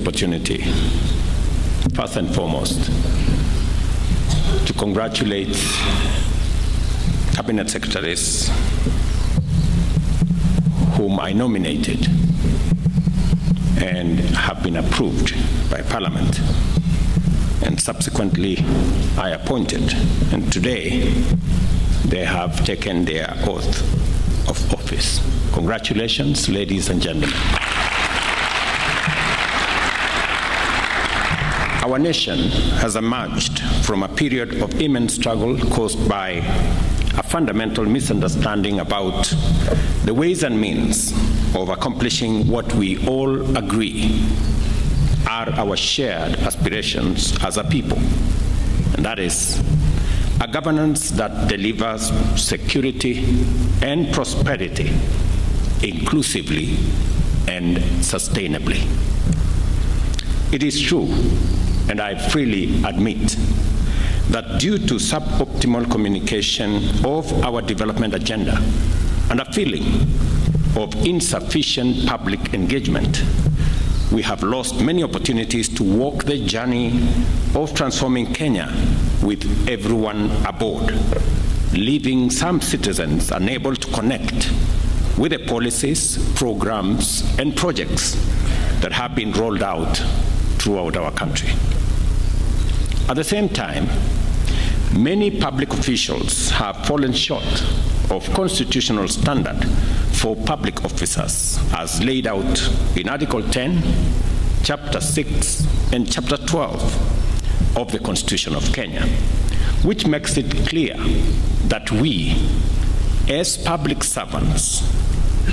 opportunity, first and foremost, to congratulate Cabinet Secretaries whom I nominated and have been approved by Parliament, and subsequently I appointed. And today they have taken their oath of office. Congratulations, ladies and gentlemen. Our nation has emerged from a period of immense struggle caused by a fundamental misunderstanding about the ways and means of accomplishing what we all agree are our shared aspirations as a people, and that is a governance that delivers security and prosperity inclusively and sustainably. It is true, and I freely admit, that due to suboptimal communication of our development agenda and a feeling of insufficient public engagement, we have lost many opportunities to walk the journey of transforming Kenya with everyone aboard, leaving some citizens unable to connect with the policies, programs, and projects that have been rolled out throughout our country. At the same time, many public officials have fallen short of constitutional standard for public officers as laid out in Article 10, Chapter 6, and Chapter 12 of the Constitution of Kenya, which makes it clear that we, as public servants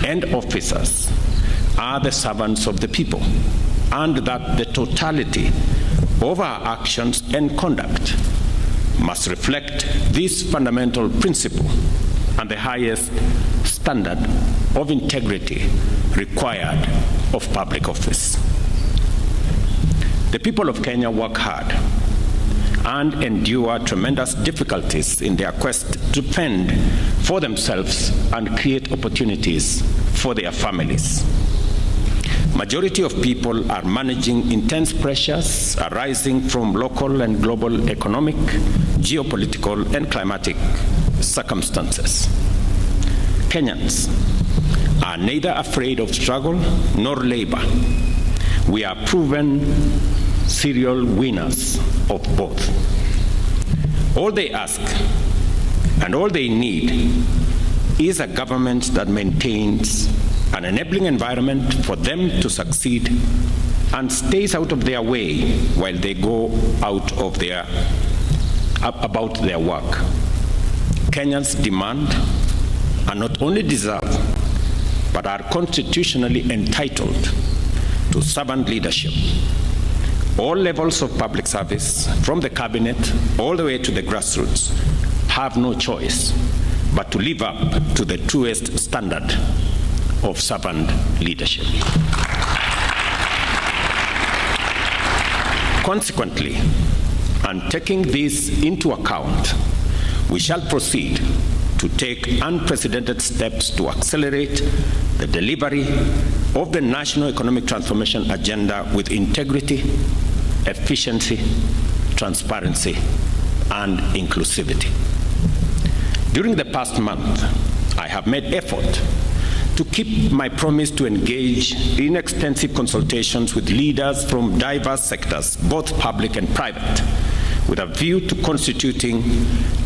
and officers, are the servants of the people, and that the totality of our actions and conduct must reflect this fundamental principle and the highest standard of integrity required of public office. The people of Kenya work hard and endure tremendous difficulties in their quest to fend for themselves and create opportunities for their families. Majority of people are managing intense pressures arising from local and global economic, geopolitical, and climatic circumstances. Kenyans are neither afraid of struggle nor labor. We are proven serial winners of both. All they ask and all they need is a government that maintains an enabling environment for them to succeed and stays out of their way while they go about their work. Kenyans demand and not only deserve, but are constitutionally entitled to servant leadership. All levels of public service, from the cabinet all the way to the grassroots, have no choice but to live up to the truest standard of servant leadership. Consequently, and taking this into account, we shall proceed to take unprecedented steps to accelerate the delivery of the national economic transformation agenda with integrity, efficiency, transparency, and inclusivity. During the past month, I have made effort to keep my promise to engage in extensive consultations with leaders from diverse sectors, both public and private, with a view to constituting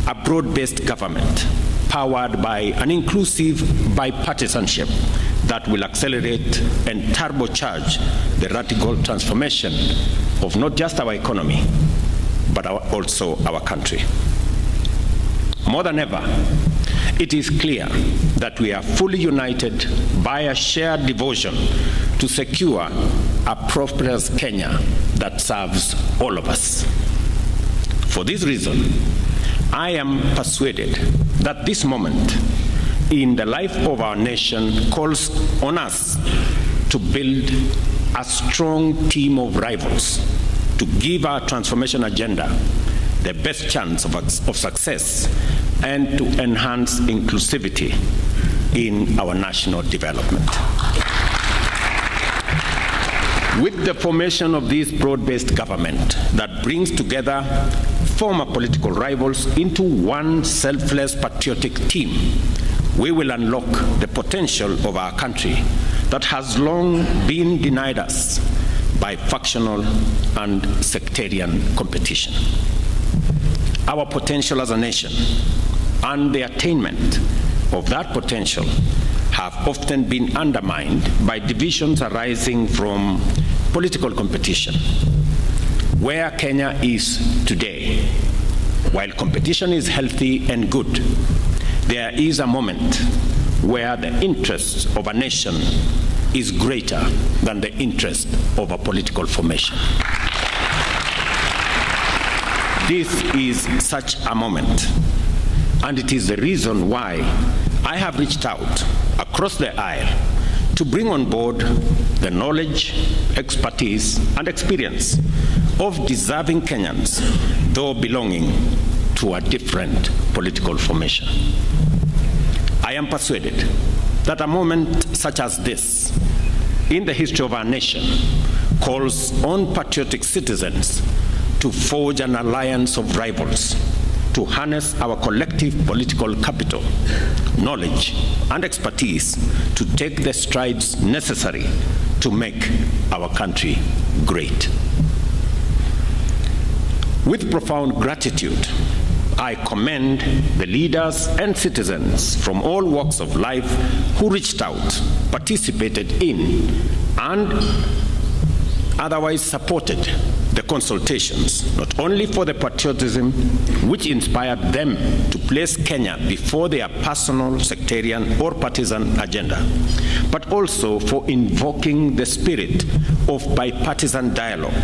a broad-based government powered by an inclusive bipartisanship that will accelerate and turbocharge the radical transformation of not just our economy, but also our country. More than ever, it is clear that we are fully united by a shared devotion to secure a prosperous Kenya that serves all of us. For this reason, I am persuaded that this moment in the life of our nation calls on us to build a strong team of rivals to give our transformation agenda the best chance of success and to enhance inclusivity in our national development. With the formation of this broad-based government that brings together former political rivals into one selfless patriotic team, we will unlock the potential of our country that has long been denied us by factional and sectarian competition. Our potential as a nation and the attainment of that potential have often been undermined by divisions arising from political competition. Where Kenya is today, while competition is healthy and good, there is a moment where the interests of a nation is greater than the interest of a political formation. This is such a moment, and it is the reason why I have reached out across the aisle to bring on board the knowledge, expertise, and experience of deserving Kenyans, though belonging to a different political formation. I am persuaded that a moment such as this in the history of our nation calls on patriotic citizens to forge an alliance of rivals, to harness our collective political capital, knowledge, and expertise to take the strides necessary to make our country great. With profound gratitude, I commend the leaders and citizens from all walks of life who reached out, participated in, and otherwise supported the consultations, not only for the patriotism which inspired them to place Kenya before their personal, sectarian, or partisan agenda, but also for invoking the spirit of bipartisan dialogue,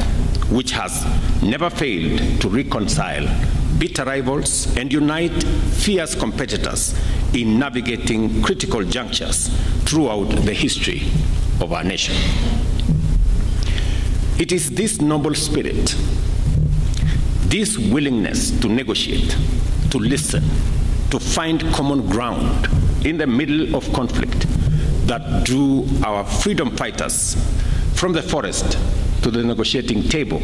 which has never failed to reconcile bitter rivals and unite fierce competitors in navigating critical junctures throughout the history of our nation. It is this noble spirit, this willingness to negotiate, to listen, to find common ground in the middle of conflict that drew our freedom fighters from the forest to the negotiating table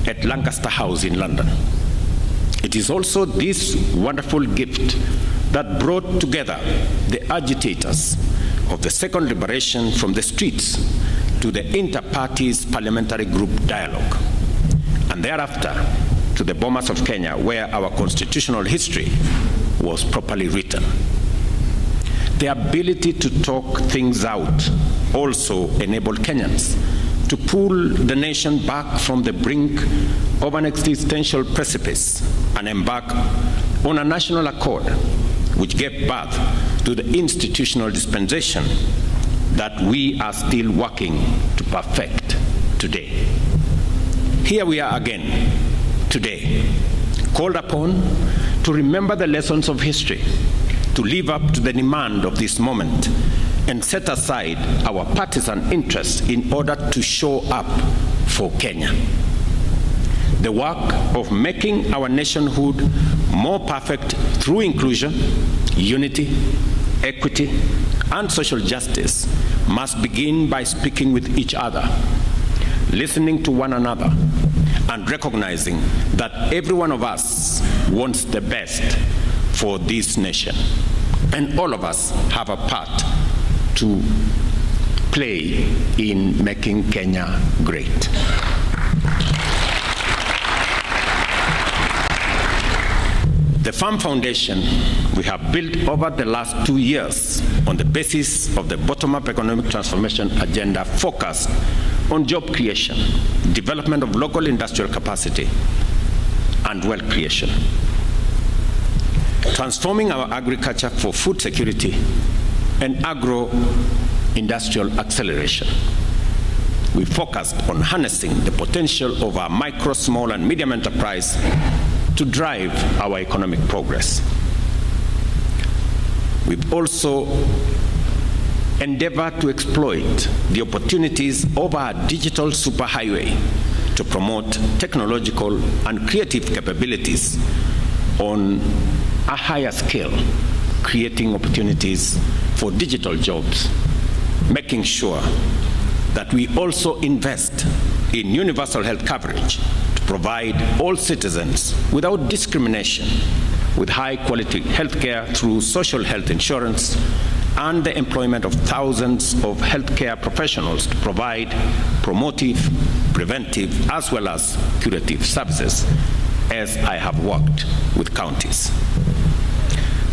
at Lancaster House in London. It is also this wonderful gift that brought together the agitators of the second liberation from the streets to the inter-parties parliamentary group dialogue, and thereafter to the bombers of Kenya, where our constitutional history was properly written. The ability to talk things out also enabled Kenyans to pull the nation back from the brink of an existential precipice and embark on a national accord which gave birth to the institutional dispensation that we are still working to perfect today. Here we are again today, called upon to remember the lessons of history, to live up to the demand of this moment, and set aside our partisan interests in order to show up for Kenya. The work of making our nationhood more perfect through inclusion, unity, equity, and social justice must begin by speaking with each other, listening to one another, and recognizing that every one of us wants the best for this nation, and all of us have a part to play in making Kenya great. The firm foundation we have built over the last 2 years on the basis of the bottom-up economic transformation agenda focused on job creation, development of local industrial capacity, and wealth creation. Transforming our agriculture for food security and agro-industrial acceleration. We focused on harnessing the potential of our micro, small, and medium enterprise to drive our economic progress. We've also endeavored to exploit the opportunities of our digital superhighway to promote technological and creative capabilities on a higher scale, creating opportunities for digital jobs, making sure that we also invest in universal health coverage to provide all citizens without discrimination with high-quality health care through social health insurance and the employment of thousands of healthcare professionals to provide promotive, preventive, as well as curative services, as I have worked with counties.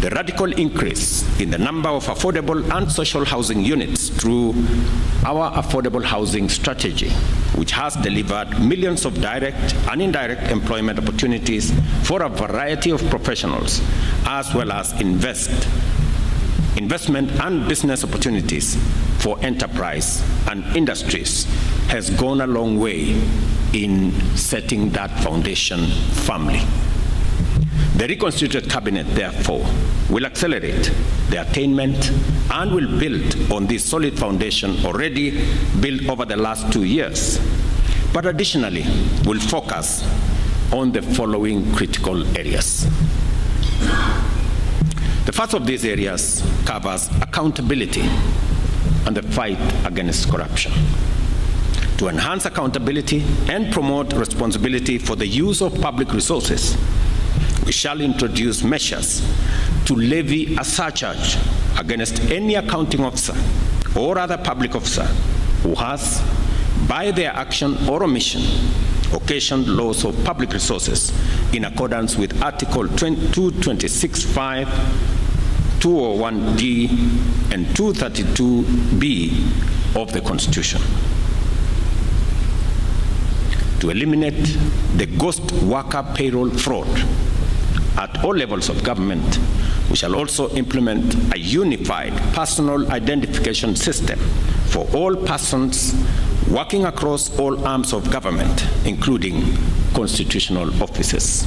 The radical increase in the number of affordable and social housing units through our affordable housing strategy, which has delivered millions of direct and indirect employment opportunities for a variety of professionals, as well as investment and business opportunities for enterprise and industries, has gone a long way in setting that foundation firmly. The reconstituted cabinet, therefore, will accelerate the attainment and will build on this solid foundation already built over the last 2 years, but additionally will focus on the following critical areas. The first of these areas covers accountability and the fight against corruption. To enhance accountability and promote responsibility for the use of public resources, we shall introduce measures to levy a surcharge against any accounting officer or other public officer who has, by their action or omission, occasioned loss of public resources in accordance with Article 226(5), 201(d), and 232(b) of the Constitution. To eliminate the ghost worker payroll fraud at all levels of government, we shall also implement a unified personal identification system for all persons working across all arms of government, including constitutional offices.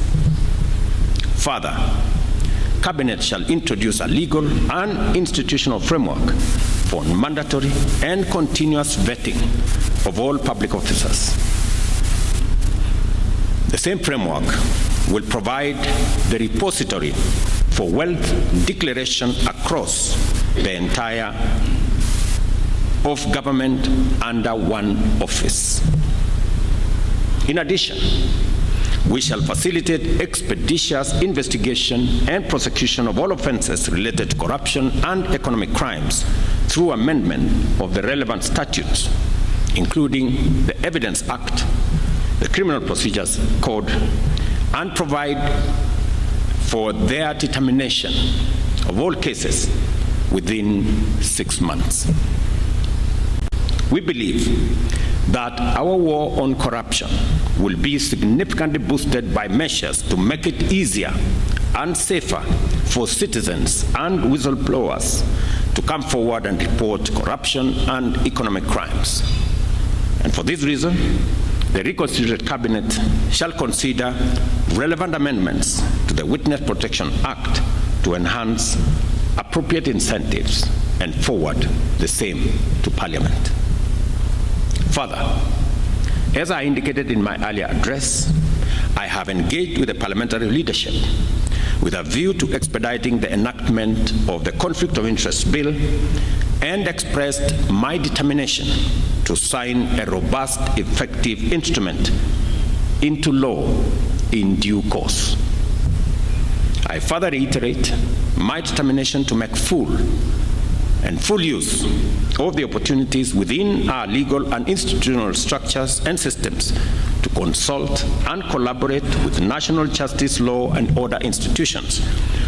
Further, Cabinet shall introduce a legal and institutional framework for mandatory and continuous vetting of all public officers. The same framework will provide the repository for wealth declaration across the entire of government under one office. In addition, we shall facilitate expeditious investigation and prosecution of all offenses related to corruption and economic crimes through amendment of the relevant statutes, including the Evidence Act, the Criminal Procedures Code, and provide for their determination of all cases within 6 months. We believe that our war on corruption will be significantly boosted by measures to make it easier and safer for citizens and whistleblowers to come forward and report corruption and economic crimes. And for this reason, the reconstituted Cabinet shall consider relevant amendments to the Witness Protection Act to enhance appropriate incentives and forward the same to Parliament. Further, as I indicated in my earlier address, I have engaged with the parliamentary leadership with a view to expediting the enactment of the Conflict of Interest Bill and expressed my determination to sign a robust, effective instrument into law in due course. I further reiterate my determination to make full use of the opportunities within our legal and institutional structures and systems to consult and collaborate with national justice, law, and order institutions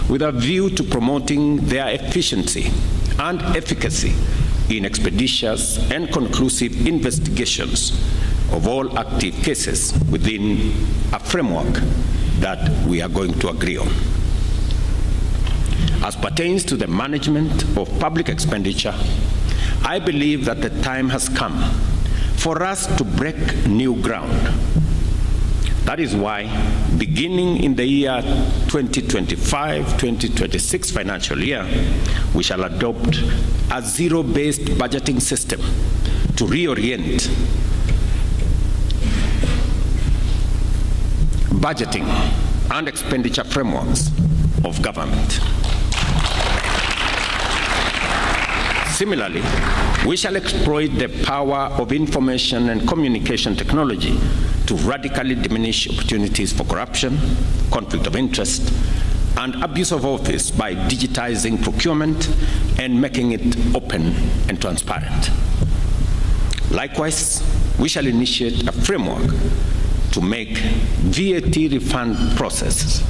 with a view to promoting their efficiency and efficacy in expeditious and conclusive investigations of all active cases within a framework that we are going to agree on. As pertains to the management of public expenditure, I believe that the time has come for us to break new ground. That is why, beginning in the year 2025-2026 financial year, we shall adopt a zero-based budgeting system to reorient budgeting and expenditure frameworks of government. Similarly, We shall exploit the power of information and communication technology to radically diminish opportunities for corruption, conflict of interest, and abuse of office by digitizing procurement and making it open and transparent. Likewise, we shall initiate a framework to make VAT refund processes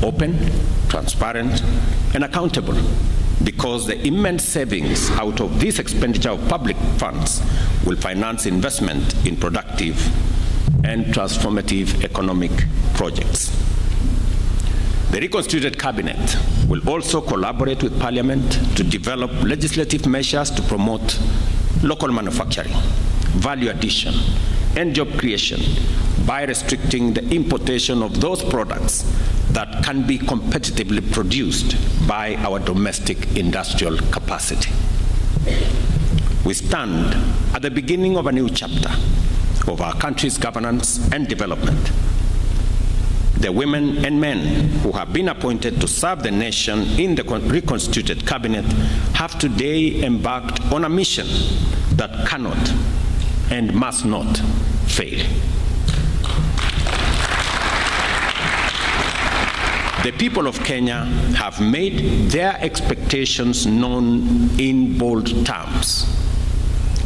open, transparent, and accountable, because the immense savings out of this expenditure of public funds will finance investment in productive and transformative economic projects. The reconstituted cabinet will also collaborate with Parliament to develop legislative measures to promote local manufacturing, value addition, and job creation by restricting the importation of those products that can be competitively produced by our domestic industrial capacity. We stand at the beginning of a new chapter of our country's governance and development. The women and men who have been appointed to serve the nation in the reconstituted cabinet have today embarked on a mission that cannot and must not fail. The people of Kenya have made their expectations known in bold terms.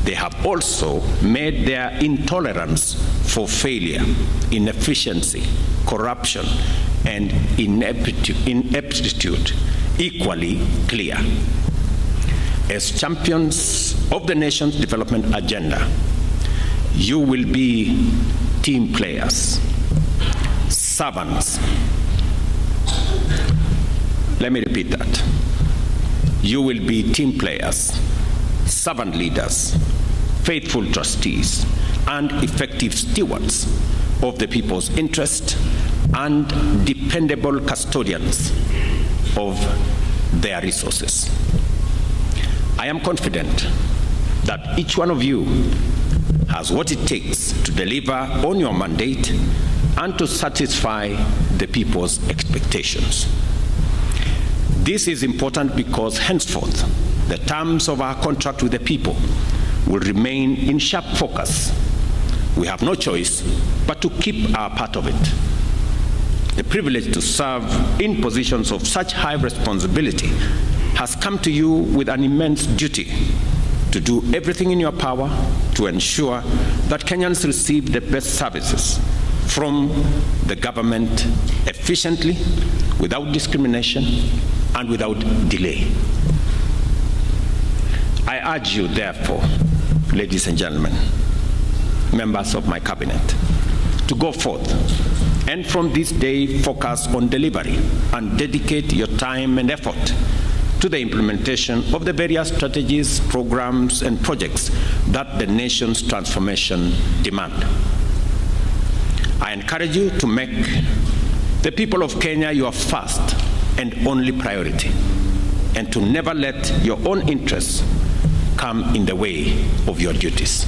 They have also made their intolerance for failure, inefficiency, corruption, and ineptitude equally clear. As champions of the nation's development agenda, you will be team players, servants. Let me repeat that. You will be team players, servant leaders, faithful trustees, and effective stewards of the people's interest and dependable custodians of their resources. I am confident that each one of you has what it takes to deliver on your mandate and to satisfy the people's expectations. This is important because henceforth, the terms of our contract with the people will remain in sharp focus. We have no choice but to keep our part of it. The privilege to serve in positions of such high responsibility has come to you with an immense duty to do everything in your power to ensure that Kenyans receive the best services from the government efficiently, without discrimination, and without delay. I urge you, therefore, ladies and gentlemen, members of my cabinet, to go forth and from this day focus on delivery and dedicate your time and effort to the implementation of the various strategies, programs, and projects that the nation's transformation demand. I encourage you to make the people of Kenya your first and only priority, and to never let your own interests come in the way of your duties.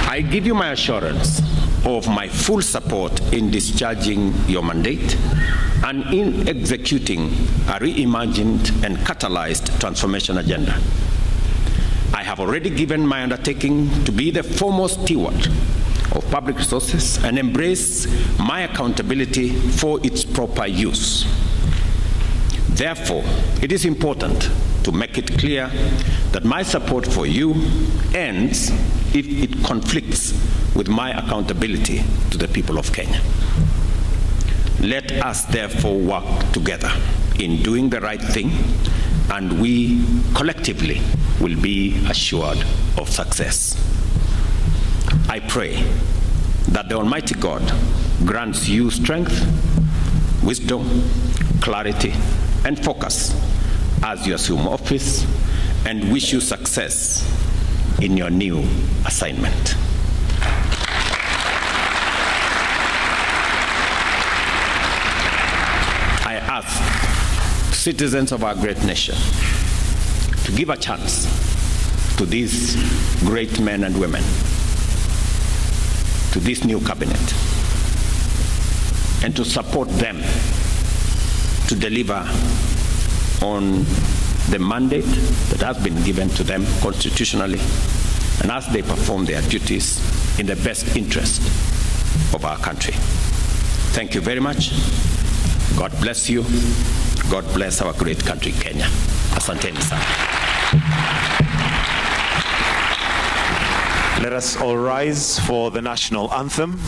I give you my assurance of my full support in discharging your mandate and in executing a reimagined and catalyzed transformation agenda. I have already given my undertaking to be the foremost steward of public resources and embrace my accountability for its proper use. Therefore, it is important to make it clear that my support for you ends if it conflicts with my accountability to the people of Kenya. Let us therefore work together in doing the right thing, and we collectively will be assured of success. I pray that the Almighty God grants you strength, wisdom, clarity, and focus as you assume office, and wish you success in your new assignment. I ask citizens of our great nation to give a chance to these great men and women, to this new cabinet, and to support them to deliver on the mandate that has been given to them constitutionally, and as they perform their duties in the best interest of our country. Thank you very much. God bless you. God bless our great country, Kenya. Asanteni sana. Let us all rise for the national anthem.